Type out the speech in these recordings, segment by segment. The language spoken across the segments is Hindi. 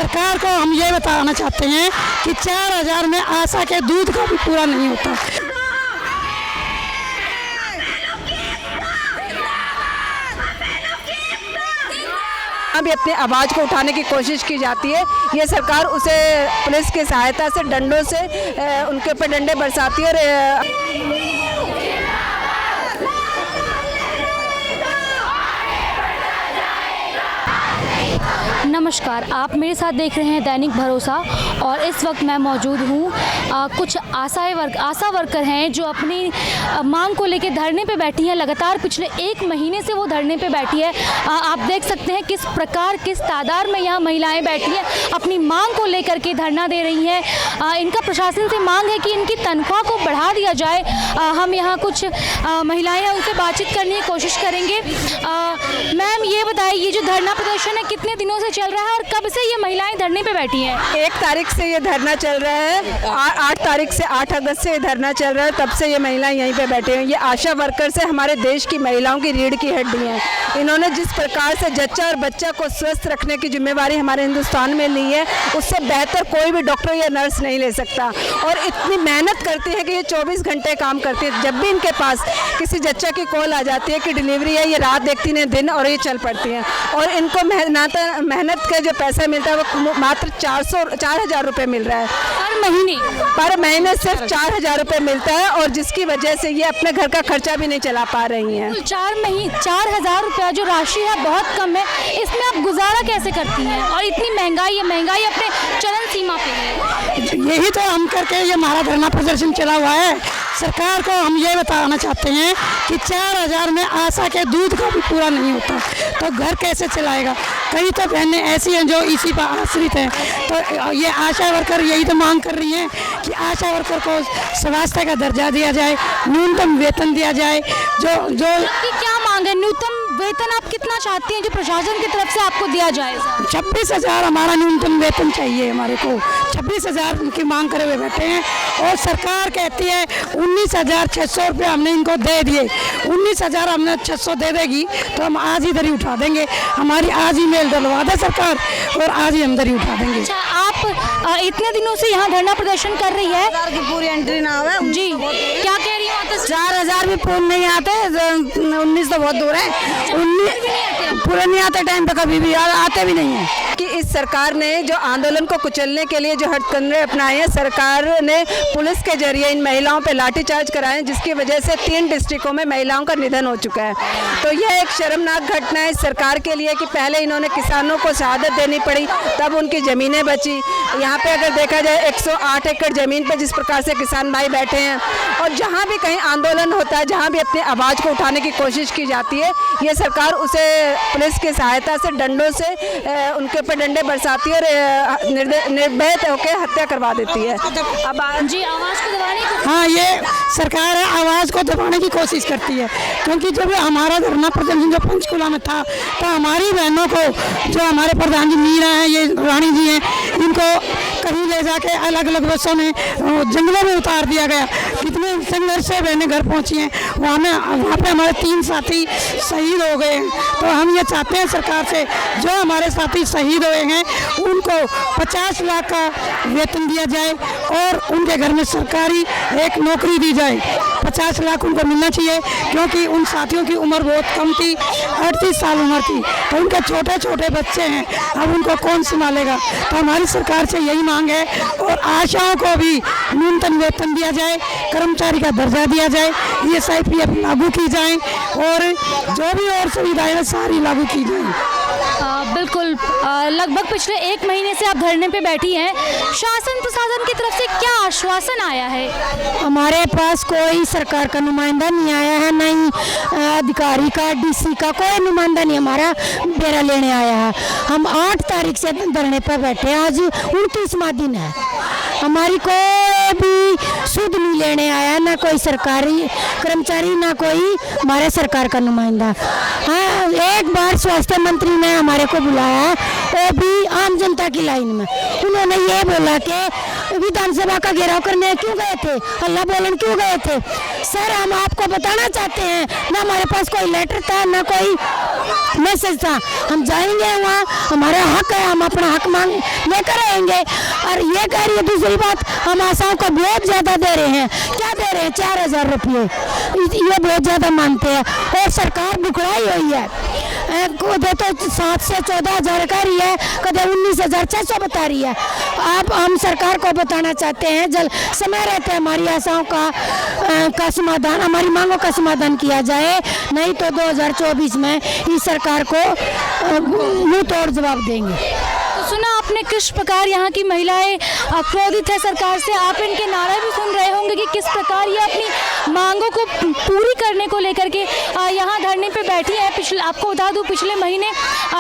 सरकार को हम ये बताना चाहते हैं कि 4000 में आशा के दूध का भी पूरा नहीं होता। भी अपनी आवाज़ को उठाने की कोशिश की जाती है। ये सरकार उसे पुलिस की सहायता से डंडों से उनके ऊपर डंडे बरसाती है और नमस्कार, आप मेरे साथ देख रहे हैं दैनिक भरोसा और इस वक्त मैं मौजूद हूँ कुछ आशा वर्कर हैं जो अपनी मांग को लेकर धरने पे बैठी हैं। लगातार पिछले 1 महीने से वो धरने पे बैठी है। आप देख सकते हैं किस प्रकार किस तादाद में यहाँ महिलाएं बैठी हैं, अपनी मांग को लेकर के धरना दे रही हैं। इनका प्रशासन से मांग है कि इनकी तनख्वाह को बढ़ा दिया जाए। हम यहाँ कुछ महिलाएं हैं उनसे बातचीत करने की कोशिश करेंगे। मैम, ये बताइए, ये जो धरना प्रदर्शन है कितने दिनों से चल रहा है और कब से ये महिलाएं धरने पे बैठी हैं? 1 तारीख से ये धरना चल रहा है, 8 तारीख से 8 अगस्त से ये धरना चल रहा है। तब से ये महिलाएं यहीं पे बैठे हैं। ये आशा वर्कर से हमारे देश की महिलाओं की रीढ़ की हड्डी हैं। इन्होंने जिस प्रकार से जच्चा और बच्चा को स्वस्थ रखने की जिम्मेवारी हमारे हिंदुस्तान में ली है, उससे बेहतर कोई भी डॉक्टर या नर्स नहीं ले सकता। और इतनी मेहनत करती है कि ये 24 घंटे काम करती है। जब भी इनके पास किसी जच्चा की कॉल आ जाती है कि डिलीवरी है, ये रात देखती हैं दिन और ये चल पड़ती हैं। और इनको मेहनत का जो पैसा मिलता है वो मात्र 4000 रुपये मिल रहा है पर महीने सिर्फ 4000 रुपये मिलता है। और जिसकी वजह से ये अपने घर का खर्चा भी नहीं चला पा रही हैं। 4000 रुपया जो राशि है बहुत कम है, इसमें आप गुजारा कैसे करती हैं? और इतनी महंगाई अपने चरम सीमा पे है। यही तो हम करके ये हमारा धरना प्रदर्शन चला हुआ है। सरकार को हम ये बताना चाहते हैं कि 4000 में आशा के दूध का भी पूरा नहीं होता, तो घर कैसे चलाएगा? कई तो बहनें ऐसी हैं जो इसी पर आश्रित हैं। तो ये आशा वर्कर यही तो मांग कर रही हैं कि आशा वर्कर को स्वास्थ्य का दर्जा दिया जाए, न्यूनतम वेतन दिया जाए। जो आपकी क्या मांग है? न्यूनतम वेतन आप कितना चाहती हैं जो प्रशासन की तरफ से आपको दिया जाए? 26,000 हमारा न्यूनतम वेतन चाहिए। हमारे को 26,000 की मांग करे हुए बैठे हैं और सरकार कहती है 19,600 रुपये हमने इनको दे दिए। 19,000 हमने 600 दे देगी तो हम आज ही दरी उठा देंगे। हमारी आज ही मेल डलवा दे सरकार और आज ही हम दरी उठा देंगे। अच्छा, आप इतने दिनों से यहाँ धरना प्रदर्शन कर रही है? 4000 की पूरी एंट्री ना हो जी, क्या कह रही हूँ? 4000 भी पूर्ण नहीं आते, 19 तो बहुत दूर है। 19 पूरे नहीं आते टाइम पे, कभी भी आते भी नहीं है। कि इस सरकार ने जो आंदोलन को कुचलने के लिए जो हथकंडे अपनाए हैं, सरकार ने पुलिस के जरिए इन महिलाओं पे लाठीचार्ज कराए, जिसकी वजह से 3 डिस्ट्रिक्टों में महिलाओं का निधन हो चुका है। तो यह एक शर्मनाक घटना है इस सरकार के लिए कि पहले इन्होंने किसानों को शहादत देनी पड़ी, तब उनकी ज़मीनें बची। यहाँ पे अगर देखा जाए 108 एकड़ ज़मीन पर जिस प्रकार से किसान भाई बैठे हैं, और जहाँ भी कहीं आंदोलन होता है, जहाँ भी अपनी आवाज़ को उठाने की कोशिश की जाती है, ये सरकार उसे पुलिस की सहायता से डंडों से उनके ऊपर डंडे बरसाती है और निर्भय होकर हत्या करवा देती है। अब जी, आवाज़ को दबाने की हाँ, ये सरकार है आवाज़ को दबाने की कोशिश करती है। क्योंकि जब हमारा धरना प्रदर्शन जो पंचकुला में था, तो हमारी बहनों को, जो हमारे प्रधान जी मीरा हैं, ये रानी जी हैं, इनको कहीं ले जाके अलग अलग बसों में जंगलों में उतार दिया गया। कितने संघर्ष से बहनें घर पहुंची हैं। वहाँ पे हमारे 3 साथी शहीद हो गए हैं। तो हम ये चाहते हैं सरकार से, जो हमारे साथी शहीद हुए हैं उनको 50 लाख का वेतन दिया जाए और उनके घर में सरकारी एक नौकरी दी जाए। 50 लाख उनको मिलना चाहिए, क्योंकि उन साथियों की उम्र बहुत कम थी, 38 साल उम्र थी। तो उनके छोटे छोटे बच्चे हैं, अब उनको कौन संभालेगा? तो हमारी सरकार से यही मांग है। और आशाओं को भी न्यूनतम वेतन दिया जाए, कर्मचारी का दर्जा दिया जाए, ESIPF लागू की जाए और जो भी और सुविधाएं सारी लागू की जाए। बिल्कुल, लगभग पिछले 1 महीने से आप धरने पे बैठी हैं। शासन प्रशासन की तरफ से क्या आश्वासन आया है? हमारे पास कोई सरकार का नुमाइंदा नहीं आया है, ना ही अधिकारी का, DC का कोई नुमाइंदा नहीं हमारा बेरा लेने आया है। हम 8 तारीख से धरने पर बैठे हैं, आज 29वां दिन है। हमारी कोई भी सुध नहीं लेने आया, ना कोई सरकारी कर्मचारी, ना कोई हमारे सरकार का नुमाइंदा। हाँ, एक बार स्वास्थ्य मंत्री ने हमारे को बुलाया, वो भी आम जनता की लाइन में। उन्होंने ये बोला कि विधानसभा का घेराव करने क्यों गए थे, हल्ला बोलन क्यों गए थे? सर, हम आपको बताना चाहते हैं, ना हमारे पास कोई लेटर था, ना कोई मैसेज था। हम जाएंगे वहाँ, हमारा हक है, हम अपना हक मांग लेकर आएंगे। और ये कह रही है दूसरी बात, हम आशाओं को बहुत ज़्यादा दे रहे हैं। क्या दे रहे हैं? 4,000 रुपये, ये बहुत ज़्यादा मानते हैं। और सरकार बुकड़ाई हुई है, कदे तो 7 से 14,000 कर रही है, कदे 19,600 बता रही है। अब हम सरकार को बताना चाहते हैं, जल समय रहते हमारी आशाओं का समाधान, हमारी मांगों का समाधान किया जाए, नहीं तो 2024 में इस सरकार को मुंह तोड़ जवाब देंगे। तो सुना आपने किस प्रकार यहाँ की महिलाएं क्रोधित है सरकार से। आप इनके नारे भी सुन रहे होंगे कि किस प्रकार ये अपनी मांगों को पूरी करने को लेकर के यहाँ धरने पे बैठी है। आपको बता दूँ पिछले महीने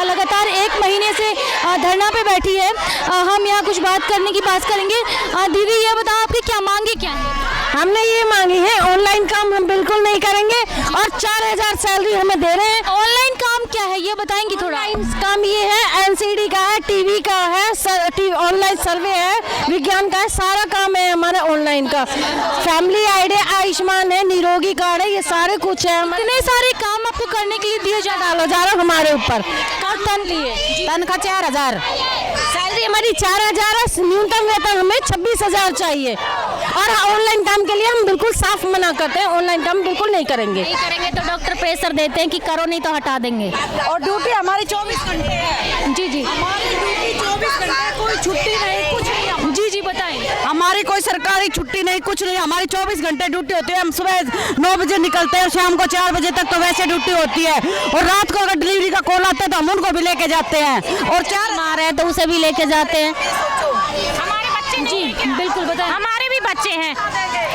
लगातार 1 महीने से धरना पे बैठी है। हम यहाँ कुछ बात करेंगे। दीदी ये बताओ आपकी क्या मांगे क्या है? हमने ये मांगी है, ऑनलाइन काम हम बिल्कुल नहीं करेंगे और 4,000 सैलरी हमें दे रहे हैं। ऑनलाइन काम क्या है ये बताएंगी थोड़ा? काम ये है, एनसीडी का है, टीवी का है, ऑनलाइन सर्वे है, विज्ञान का है, सारा काम है हमारा ऑनलाइन का। फैमिली आईडी, आयुष्मान है, निरोगी कार्ड है, ये सारे कुछ है। इतने सारे काम आपको करने के लिए दिए जा हमारे ऊपर। तन का 4,000 सैलरी हमारी 4,000 है, न्यूनतम वेतन हमें 26,000 चाहिए। और ऑनलाइन काम के लिए हम बिल्कुल साफ मना करते हैं, ऑनलाइन काम बिल्कुल नहीं करेंगे। तो डॉक्टर प्रेशर देते हैं कि करो नहीं तो हटा देंगे। और ड्यूटी हमारी 24 घंटे है। जी हमारी ड्यूटी 24 घंटे, कोई छुट्टी नहीं, कुछ नहीं। जी बताएं। हमारी कोई सरकारी छुट्टी नहीं, कुछ नहीं, हमारी 24 घंटे ड्यूटी होती है। हम सुबह 9 बजे निकलते हैं, शाम को 4 बजे तक तो वैसे ड्यूटी होती है। और रात को अगर डिलीवरी का कॉल आता है तो हम उनको भी लेके जाते हैं। और 4 मार है तो उसे भी लेके जाते हैं। हमारे बच्चे जी बिल्कुल बताएं। हमारे भी बच्चे हैं।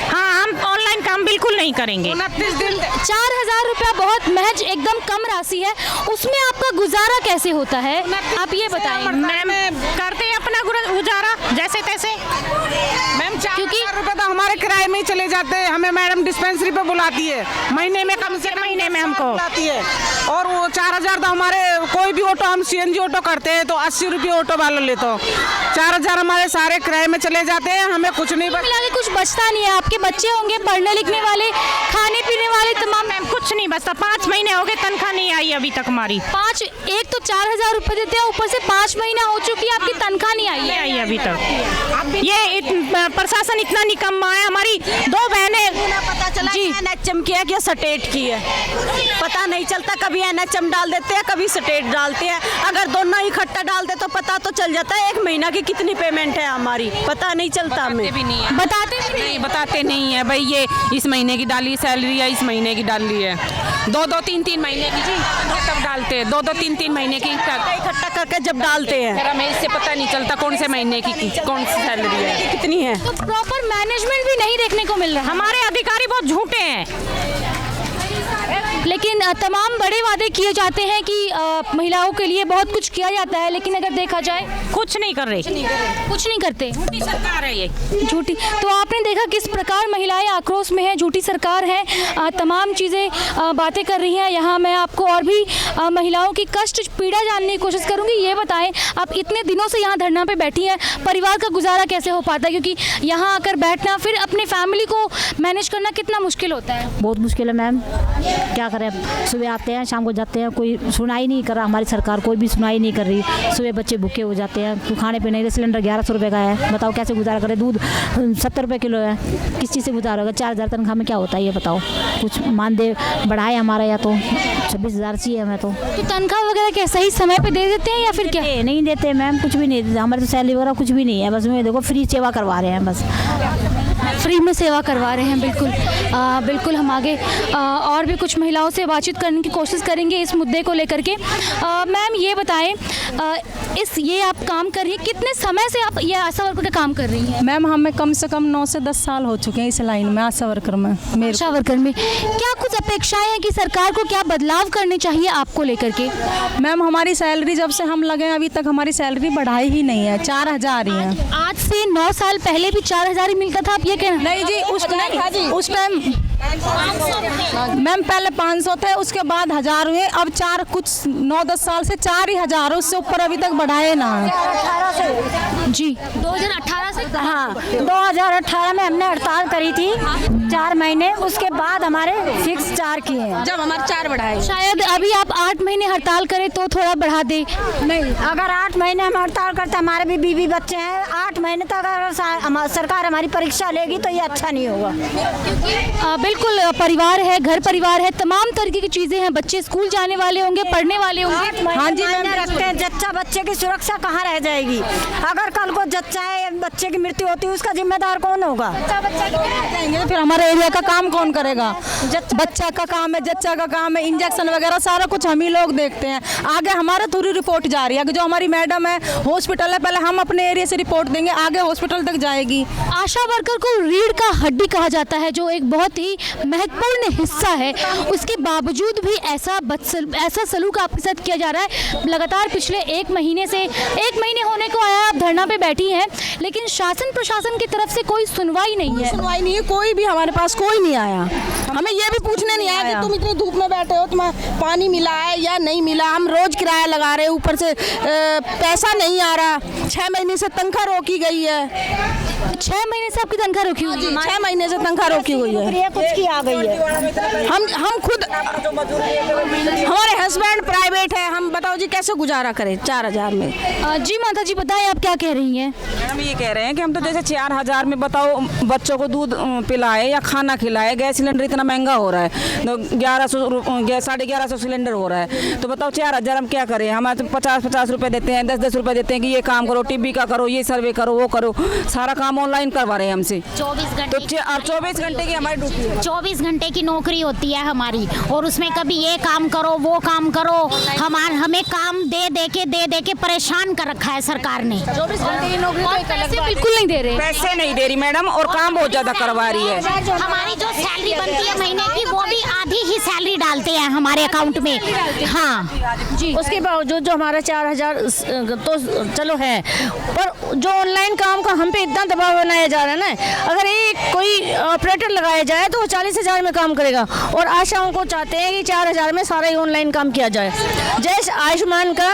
हाँ, हम ऑनलाइन काम बिल्कुल नहीं करेंगे। 29 दिन 4,000 रुपया बहुत महज एकदम कम राशि है, उसमें आपका गुजारा कैसे होता है आप ये बताएं। मैम करते हैं अपना गुजारा जैसे तैसे। मैम 4,000 रुपए तो हमारे किराए में ही चले जाते हैं। हमें मैडम डिस्पेंसरी पे बुलाती है, महीने में कम से कम महीने में हमको बुलाती है। और वो 4,000 तो हमारे कोई भी ऑटो, हम CNG ऑटो करते हैं तो 80 रुपये ऑटो वाला लेते हो। 4,000 हमारे सारे किराए में चले जाते हैं, हमें कुछ नहीं कुछ बचता नहीं है। आपके बच्चे होंगे पढ़ने लिखने वाले, खाने पीने वाले तमाम। मैम कुछ नहीं बचता। 5 महीने हो गए, तनख्वाह नहीं आई अभी तक हमारी। एक तो 4,000 रुपए देते हैं, ऊपर से 5 महीना हो चुकी है आपकी तनख्वाह नहीं आई अभी तक। ये प्रशासन इतना निकम्मा है। हमारी 2 बहनें पता चला जी NHM की है कि स्टेट की है, पता नहीं चलता। कभी NHM डाल देते हैं, कभी स्टेट डालते हैं। अगर दोनों इकट्ठा डाल दे तो पता तो चल जाता है 1 महीना की कितनी पेमेंट है हमारी, पता नहीं चलता। हमें भी नहीं है, बताते नहीं है भाई। ये इस महीने की डाली सैलरी है, इस महीने की डाली है, 2-2, 3-3 महीने की जी तब डालते हैं। 2-2, 3-3 महीने की इकट्ठा करके जब डालते हैं फिर हमें इससे पता नहीं चलता कौन से महीने की कौन सी सैलरी है, कितनी है। तो प्रॉपर मैनेजमेंट भी नहीं देखने को मिल रहा है। हमारे अधिकारी बहुत झूठे हैं। लेकिन तमाम बड़े वादे किए जाते हैं कि महिलाओं के लिए बहुत कुछ किया जाता है, लेकिन अगर देखा जाए कुछ नहीं कर रहे, कुछ नहीं करते। झूठी सरकार है ये, झूठी। तो आपने देखा किस प्रकार महिलाएं आक्रोश में है, झूठी सरकार है, तमाम चीज़ें बातें कर रही हैं। यहाँ मैं आपको और भी महिलाओं की कष्ट पीड़ा जानने की कोशिश करूँगी। ये बताएं, आप इतने दिनों से यहाँ धरना पे बैठी हैं, परिवार का गुजारा कैसे हो पाता है? क्योंकि यहाँ आकर बैठना, फिर अपने फैमिली को मैनेज करना कितना मुश्किल होता है? बहुत मुश्किल है मैम, क्या करें। सुबह आते हैं, शाम को जाते हैं, कोई सुनाई नहीं कर रहा। हमारी सरकार कोई भी सुनाई नहीं कर रही। सुबह बच्चे भूखे हो जाते हैं, तो खाने पीने के सिलेंडर 1100 रुपये का है, बताओ कैसे गुजारा करें। दूध 70 रुपये किलो है, किस चीज़ से गुजारा होगा? 4,000 तनख्वाह में क्या होता है ये बताओ? कुछ मानदेय बढ़ाए हमारा, या तो 26,000 चाहिए हमें। तो तनख्वाह वगैरह क्या सही समय पे दे देते हैं या फिर क्या? नहीं देते मैम, कुछ भी नहीं देते। हमारे तो सैलरी वगैरह कुछ भी नहीं है, बस में देखो फ्री सेवा करवा रहे हैं, बस फ्री में सेवा करवा रहे हैं। बिल्कुल बिल्कुल हम आगे और भी कुछ महिलाओं से बातचीत करने की कोशिश करेंगे इस मुद्दे को लेकर के। मैम ये बताएं, ये आप काम कर रही हैं, कितने समय से आप ये आशा वर्कर का काम कर रही हैं? मैम हमें कम से कम 9 से 10 साल हो चुके हैं इस लाइन में, आशा वर्कर में। आशा वर्कर में क्या कुछ अपेक्षाएं हैं कि सरकार को क्या बदलाव करने चाहिए आपको लेकर के? मैम हमारी सैलरी जब से हम लगे अभी तक हमारी सैलरी बढ़ाई ही नहीं है, 4,000 ही है। आज से 9 साल पहले भी 4,000 ही मिलता था, आप ये कहना? नहीं जी, उस टाइम मैम पहले 500 थे, उसके बाद 1,000 हुए, अब 4 कुछ 9-10 साल से 4 ही 1,000, उससे ऊपर अभी तक बढ़ाए ना। जी 2018 से हाँ 2018 में हमने हड़ताल करी थी 4 महीने, उसके बाद हमारे फिक्स 4 किए हैं। जब हमारे 4 बढ़ाए। शायद अभी आप 8 महीने हड़ताल करें तो थोड़ा बढ़ा दे। नहीं, अगर 8 महीने हम हड़ताल करते, हमारे भी बीवी बच्चे हैं, 8 महीने तक अगर सरकार हमारी परीक्षा लेगी तो ये अच्छा नहीं होगा। बिल्कुल, परिवार है, घर परिवार है, तमाम तरीके की चीज़ें हैं, बच्चे स्कूल जाने वाले होंगे, पढ़ने वाले होंगे। हाँ जी, मायने रखते हैं। जच्चा बच्चे की सुरक्षा कहाँ रह जाएगी? अगर कल को जच्चा है, बच्चे की मृत्यु होती है, उसका जिम्मेदार कौन होगा? तो फिर हमारे एरिया का काम कौन करेगा? बच्चा का काम है, जच्चा का काम है, इंजेक्शन वगैरह सारा कुछ हम ही लोग देखते हैं। आगे हमारा थोड़ी रिपोर्ट जा रही है, जो हमारी मैडम है, हॉस्पिटल है, पहले हम अपने एरिया से रिपोर्ट देंगे, आगे हॉस्पिटल तक जाएगी। आशा वर्कर को रीढ़ का हड्डी कहा जाता है, जो एक बहुत ही महत्वपूर्ण हिस्सा है। उसके बावजूद भी ऐसा सलूक आपके साथ किया जा रहा है। लगातार पिछले 1 महीने होने को आया, आप धरना पे बैठी हैं, लेकिन शासन प्रशासन की तरफ से कोई सुनवाई नहीं है। सुनवाई नहीं है, कोई भी हमारे पास कोई नहीं आया। हमें ये भी पूछने नहीं आया कि तुम इतनी धूप में बैठे हो, तुम्हें पानी मिला है या नहीं मिला। हम रोज किराया लगा रहे हैं, ऊपर से पैसा नहीं आ रहा। 6 महीने से तनख्वाह रोकी गई है। 6 महीने से आपकी तनख्वाह रोकी हुई है? 6 महीने से तनख्वाह रोकी हुई है। कुछ की आ गई है। हम खुद, हमारे हस्बैंड प्राइवेट है, हम बताओ जी कैसे गुजारा करें 4000 में। जी माता जी, बताएं आप क्या कह रही हैं? मैडम ये कह रहे हैं कि हम तो जैसे 4000 में बताओ बच्चों को दूध पिलाए या खाना खिलाए, गैस सिलेंडर इतना महंगा हो रहा है, तो 1150 सिलेंडर हो रहा है, तो बताओ 4000 हम क्या करें? हमारे तो 50 रुपए देते हैं, 10 रुपए देते हैं कि ये काम करो, टीबी का करो, ये सर्वे करो, वो करो, सारा काम ऑनलाइन करवा रहे हैं हमसे। 24 घंटे तो 24 घंटे की हमारी ड्यूटी है। 24 घंटे की नौकरी होती है हमारी, और उसमें कभी ये काम करो, वो काम करो, हमें काम दे के परेशान कर रखा है सरकार ने। 24 घंटे की नौकरी तो पैसे बिल्कुल नहीं दे रहे। पैसे नहीं दे रही मैडम, और काम बहुत ज्यादा करवा रही है। हमारी जो सैलरी बनती है महीने की, वो भी आधी ही सैलरी डालते हैं हमारे अकाउंट में। हाँ जी, उसके बावजूद जो हमारा 4000 तो चलो है, पर जो ऑनलाइन काम का हम पे इतना दबाव बनाया जा रहा है ना, अगर एक कोई ऑपरेटर लगाया जाए तो वो 40,000 में काम करेगा, और आशाओं को चाहते हैं कि 4000 में सारा ही ऑनलाइन काम किया जाए। जैसे आयुष्मान का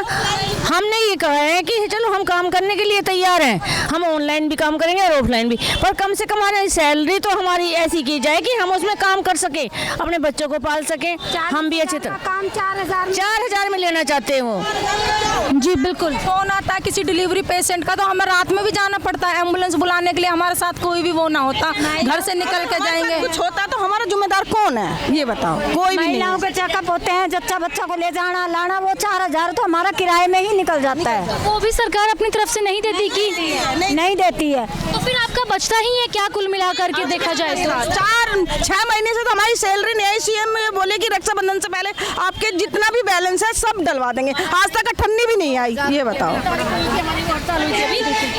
हमने ये कहा है कि चलो हम काम करने के लिए तैयार हैं, हम ऑनलाइन भी काम करेंगे और ऑफलाइन भी, पर कम से कम हमारी सैलरी तो हमारी ऐसी की जाए कि हम उसमें काम कर सके, अपने बच्चों को पाल सके, हम भी अच्छी तरह। काम 4000 में लेना चाहते हैं वो। जी बिल्कुल। फोन आता है किसी डिलीवरी पेशेंट का, तो हमें रात में भी जाना पड़ता है एम्बुलेंस बुलाने के लिए। हमारे साथ कोई भी वो ना होता, घर से निकल के जाएंगे। कुछ होता तो हमारा जिम्मेदार कौन है ये बताओ? कोई भी महिलाओं के चेकअप होते हैं, जच्चा बच्चा को ले जाना लाना, वो 4000 तो हमारा किराए में ही निकल जाता है। वो भी सरकार अपनी तरफ से नहीं देती कि नहीं देती है, तो फिर आपका बचता ही है क्या कुल मिला करके देखा जाए तो? 4-6 महीने से तो हमारी सैलरी नहीं आई। सीएम बोले कि रक्षाबंधन से पहले आपके जितना भी बैलेंस है सब डलवा देंगे, आज तक अठन्नी भी नहीं आई। ये बताओ।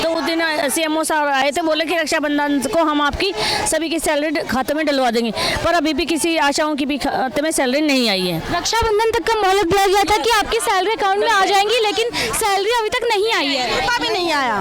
तो उस दिन सीएमओ साहब आए थे, बोले कि रक्षाबंधन को हम आपकी सभी की सैलरी खाते में डलवा देंगे, पर अभी भी किसी आशाओं की भी खाते में सैलरी नहीं आई है। रक्षाबंधन तक का मोहलत दिया गया था कि आपकी सैलरी अकाउंट में आ जाएंगी, लेकिन सैलरी अभी तक नहीं आई है। पता भी नहीं आया।